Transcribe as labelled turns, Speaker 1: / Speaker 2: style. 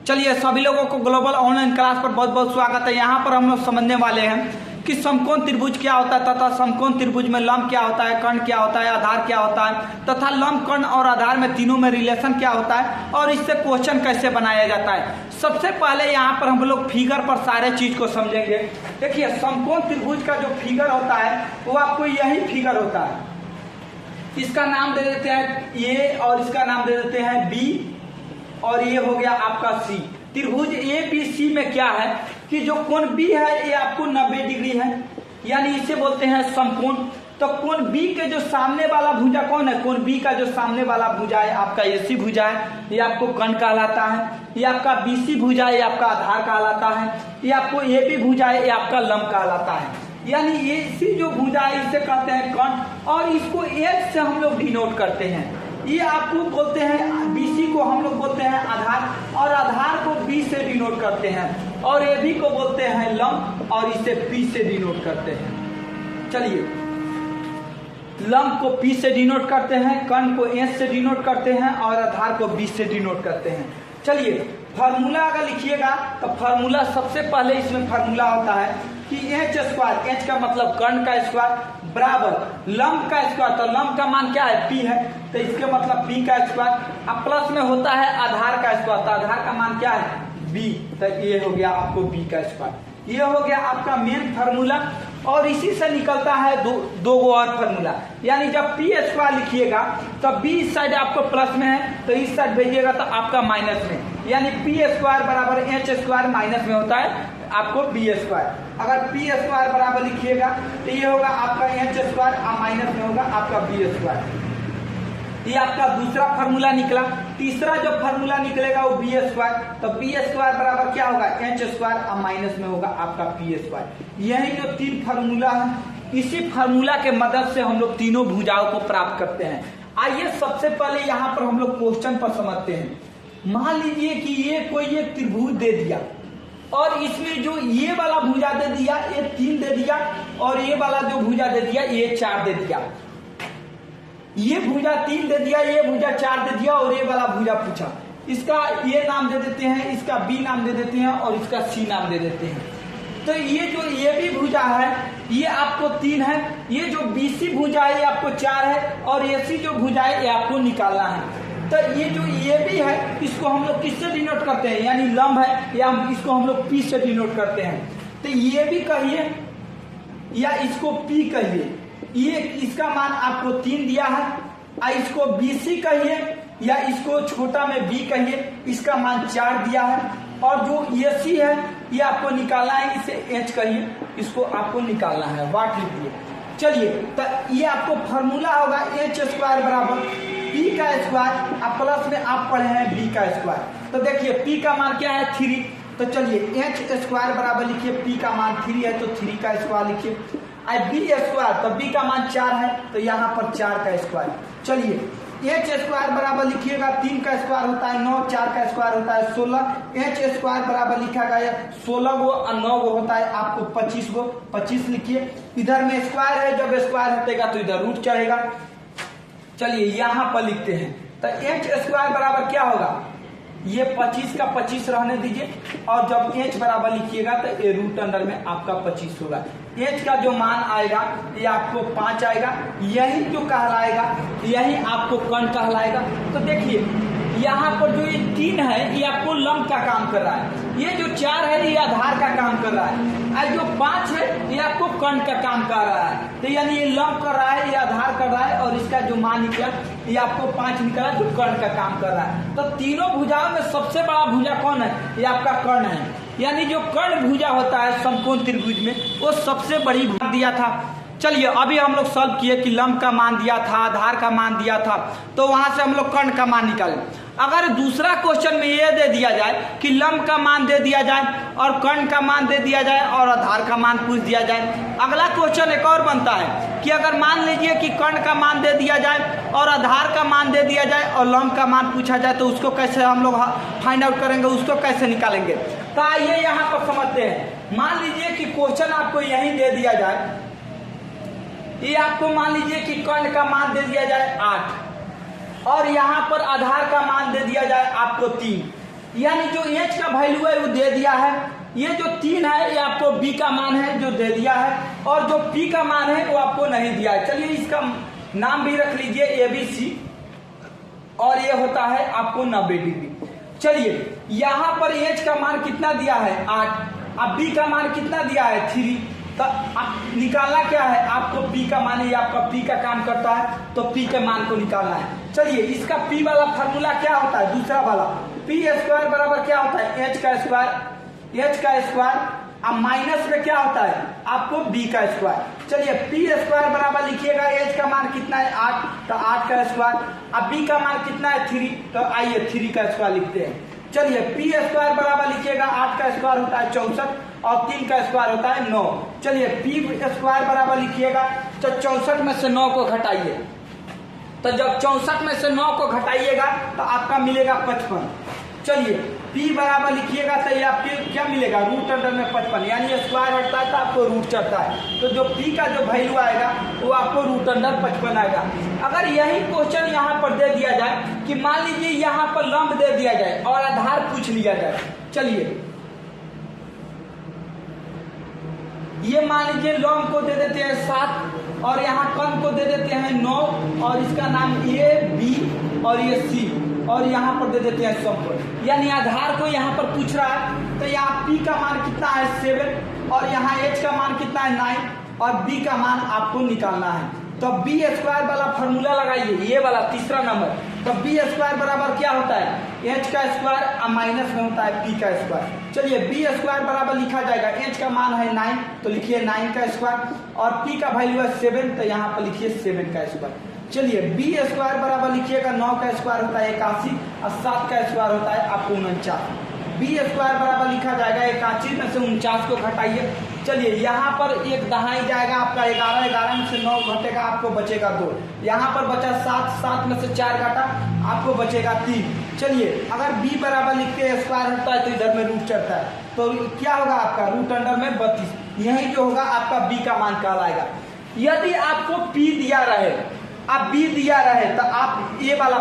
Speaker 1: चलिए सभी लोगों को ग्लोबल ऑनलाइन क्लास पर बहुत बहुत स्वागत है। यहाँ पर हम लोग समझने वाले हैं कि समकोण त्रिभुज क्या होता है तथा समकोण त्रिभुज में लंब क्या होता है, कर्ण क्या होता है, आधार क्या होता है तथा लंब, कर्ण और आधार में तीनों में रिलेशन क्या होता है और इससे क्वेश्चन कैसे बनाया जाता है। सबसे पहले यहाँ पर हम लोग फिगर पर सारे चीज को समझेंगे। देखिए समकोण त्रिभुज का जो फिगर होता है वो आपको यही फिगर होता है। इसका नाम दे देते हैं ए और इसका नाम दे देते हैं बी और ये हो गया आपका सी। त्रिभुज ए बी सी में क्या है कि जो कोण बी है ये आपको 90 डिग्री है, यानी इसे बोलते हैं समकोण। तो कोण बी के जो सामने वाला भुजा कौन है? कोण बी का जो सामने वाला भुजा है आपका एसी भुजा है, ये आपको कर्ण कहलाता है। ये आपका बीसी भुजा है, ये आपका आधार कहलाता है। ये आपको ए बी भुजा है, ये आपका लंब कहलाता है। यानी ये इसी जो भुजा है इसे कहते हैं कर्ण और इसको एच से हम लोग डिनोट करते हैं। ये आपको बोलते हैं बीसी को हम लोग बोलते हैं आधार और आधार को बी से डिनोट करते हैं और ए बी को बोलते हैं लंब और इसे पी से डिनोट करते हैं। चलिए लंब को पी से डिनोट करते हैं, कर्ण को एच से डिनोट करते हैं और आधार को बी से डिनोट करते हैं। चलिए फार्मूला अगर लिखिएगा तो फार्मूला सबसे पहले इसमें फार्मूला होता है कि एच स्क्वायर, एच का मतलब कर्ण का स्क्वायर बराबर लंब का स्क्वायर। तो लंब का मान क्या है? पी है, तो इसके मतलब पी का स्क्वायर। अब प्लस में होता है आधार का स्क्वायर, तो आधार का मान क्या है? बी, तो ये हो गया आपको बी का स्क्वायर। ये हो गया आपका मेन फार्मूला और इसी से निकलता है दो और फार्मूला। यानी जब पी स्क्वायर लिखिएगा तो बी इस साइड आपको प्लस में है तो इस साइड भेजिएगा तो आपका माइनस में, यानी पी स्क्वायर बराबर एच स्क्वायर माइनस में होता है आपको बी स्क्वायर। अगर पी स्क्वायर बराबर लिखिएगा तो ये होगा आपका एच स्क्वायर और माइनस में होगा आपका बी स्क्वायर। ये आपका दूसरा फार्मूला निकला। तीसरा जो फार्मूला निकलेगा वो बी स्क्वायर, तो बी स्क्वायर बराबर क्या होगा? एच स्क्वायर और माइनस में होगा आपका पी स्क्वायर। यही जो तीन फार्मूला है इसी फार्मूला के मदद से हम लोग तीनों भुजाओं को प्राप्त करते हैं। आइए सबसे पहले यहाँ पर हम लोग क्वेश्चन पर समझते हैं। मान लीजिए कि ये कोई एक त्रिभुज दे दिया और इसमें जो ये वाला भुजा दे दिया ये 3 दे दिया और ये वाला जो भुजा दे दिया ये 4 दे दिया। ये भुजा 3 दे दिया, ये भुजा 4 दे दिया और ये वाला भुजा पूछा। इसका ये नाम दे देते हैं, इसका बी नाम दे देते हैं और इसका सी नाम दे देते हैं। तो ये जो ये भी भुजा है ये आपको 3 है, ये जो बीसी भुजा है ये आपको 4 है और एसी जो भुजा है ये आपको निकालना है। तो ये जो ये भी है इसको हम लोग किससे डिनोट करते हैं? यानी लंब है या इसको हम लोग पी से डिनोट करते हैं। तो ये भी कहिए या इसको पी कहिए, ये इसका मान आपको 3 दिया है। इसको बीसी कहिए या इसको छोटा में बी कहिए, इसका मान 4 दिया है। और जो एसी है ये आपको निकालना है, इसे एच कहिए, इसको आपको निकालना है, वाट लिख दिए। चलिए तो ये आपको फॉर्मूला होगा एच स्क्वायर बराबर पी का स्क्वायर और प्लस में आप पढ़े हैं बी का स्क्वायर। तो देखिए पी का मान क्या है? 3। तो चलिए एच स्क्वायर बराबर लिखिए पी का मान 3 है तो 3 का स्क्वायर लिखिए। बी स्क्वायर तो बी का मान 4 है तो यहाँ पर 4 का स्क्वायर। चलिए एच स्क्वायर बराबर लिखिएगा 3 का स्क्वायर होता है 9, 4 का स्क्वायर होता है 16। एच स्क्वायर बराबर लिखा गया 16 गो और 9 गो होता है आपको 25 गो, 25 लिखिए। इधर में स्क्वायर है, जब स्क्वायर हटेगा तो इधर रूट चढ़ेगा। चलिए यहाँ पर लिखते हैं तो एच स्क्वायर बराबर क्या होगा? ये 25 का 25 रहने दीजिए और जब एच बराबर लिखिएगा तो ये रूट अंडर में आपका 25 होगा। एच का जो मान आएगा ये आपको 5 आएगा, यही जो कहलाएगा यही आपको कर्ण कहलाएगा। तो देखिए यहाँ पर जो ये 3 है ये आपको लंब का काम कर रहा है, ये जो 4 है ये आधार का काम कर रहा है और जो 5 है ये आपको कर्ण का काम कर रहा है। तो यानी ये लंब कर रहा है, ये आधार कर रहा है और इसका जो मान निकला ये आपको 5 निकला जो कर्ण का काम कर रहा है। तो तीनों भुजाओं में सबसे बड़ा भुजा कौन है? ये आपका कर्ण है। यानी जो कर्ण भुजा होता है समकोण त्रिभुज में वो सबसे बड़ी भुजा दिया था। चलिए अभी हम लोग सॉल्व किए कि लंब का मान दिया था, आधार का मान दिया था, तो वहां से हम लोग कर्ण का मान निकाले। अगर दूसरा क्वेश्चन में ये दे दिया जाए कि लंब का मान दे दिया जाए और कर्ण का मान दे दिया जाए और आधार का मान पूछ दिया जाए, अगला क्वेश्चन एक और बनता है कि अगर मान लीजिए कि कर्ण का मान दे दिया जाए और आधार का मान दे दिया जाए और लंब का मान पूछा जाए तो उसको कैसे हम लोग फाइंड आउट करेंगे, उसको कैसे निकालेंगे। तो आइए यहाँ पर समझते हैं। मान लीजिए कि क्वेश्चन आपको यही दे दिया जाए, ये आपको मान लीजिए कि कर्ण का मान दे दिया जाए 8 और यहाँ पर आधार का मान दे दिया जाए आपको 3। यानी जो एच का वैल्यू है वो दे दिया है, ये जो 3 है ये आपको बी का मान है जो दे दिया है, और जो पी का मान है वो आपको नहीं दिया है। चलिए इसका नाम भी रख लीजिए ABC, और ये होता है आपको 90 डिग्री। चलिए यहाँ पर एच का मान कितना दिया है 8, अब बी का मान कितना दिया है 3, तो आप निकालना क्या है आपको पी का मान, ये आपका पी का काम करता है तो पी के मान को निकालना है। चलिए इसका पी वाला फार्मूला क्या होता है, दूसरा वाला पी स्क्वायर बराबर क्या होता है एच का स्क्वायर, अब माइनस में क्या होता है आपको बी का स्क्वायर। चलिए पी स्क्वायर बराबर लिखिएगा, एच का मान कितना है 8, तो 8 का स्क्वायर, अब बी का मान कितना है 3, तो आइए 3 का स्क्वायर लिखते हैं। चलिए पी स्क्वायर बराबर लिखिएगा, 8 का स्क्वायर होता है 64 और 3 का स्क्वायर होता है 9। चलिए पी स्क्वायर बराबर लिखिएगा, तो 64 में से 9 को घटाइए, तो जब 64 में से 9 को घटाइएगा तो आपका मिलेगा 55। चलिए P बराबर लिखिएगा तो ये आपके क्या मिलेगा रूट अंडर में 55, यानी स्क्वायर हटता है तो आपको रूट चढ़ता है, तो जो P का जो वैल्यू आएगा वो आपको रूट अंडर 55 आएगा। अगर यही क्वेश्चन यहाँ पर दे दिया जाए कि मान लीजिए यहाँ पर लंब दे दिया जाए और आधार पूछ लिया जाए, चलिए ये मान लीजिए लंब को दे देते हैं 7 और यहाँ कण को दे देते हैं 9 और इसका नाम A B और ये C और यहाँ पर दे देते हैं समकोण, यानी आधार को यहाँ पर पूछ रहा है तो यहाँ P का मान कितना है 7 और यहाँ H का मान कितना है 9 और B का मान आपको निकालना है। तो बी स्क्वायर वाला फॉर्मूला लगाइए, ये वाला तीसरा नंबर, तो बी स्क्वायर बराबर क्या होता है एच का स्क्वायर माइनस में होता है पी का स्क्वायर। चलिए बी स्क्वायर बराबर लिखा जाएगा, एच का मान है 9 तो लिखिए 9 का स्क्वायर और पी का वैल्यू है 7 तो यहाँ पर लिखिए 7 का स्क्वायर। चलिए बी स्क्वायर बराबर लिखिएगा, 9 का स्क्वायर होता है 81 और 7 का स्क्वायर होता है आपको 49। बी स्क्वायर बराबर लिखा जाएगा 81 में से 49 को घटाइए। चलिए यहाँ पर एक दहाई जाएगा आपका 11, 11 में से 9 घटेगा आपको बचेगा 2, यहाँ पर बचा 7, 7 में से 4 घटा आपको बचेगा 3। चलिए अगर b बराबर लिख के स्क्वायर हटता है तो इधर में रूट चढ़ता है तो क्या होगा आपका रूट अंडर में 32, यही जो होगा आपका b का मान कहलाएगा। यदि आपको p दिया रहे, अब b दिया रहे तो आप ये वाला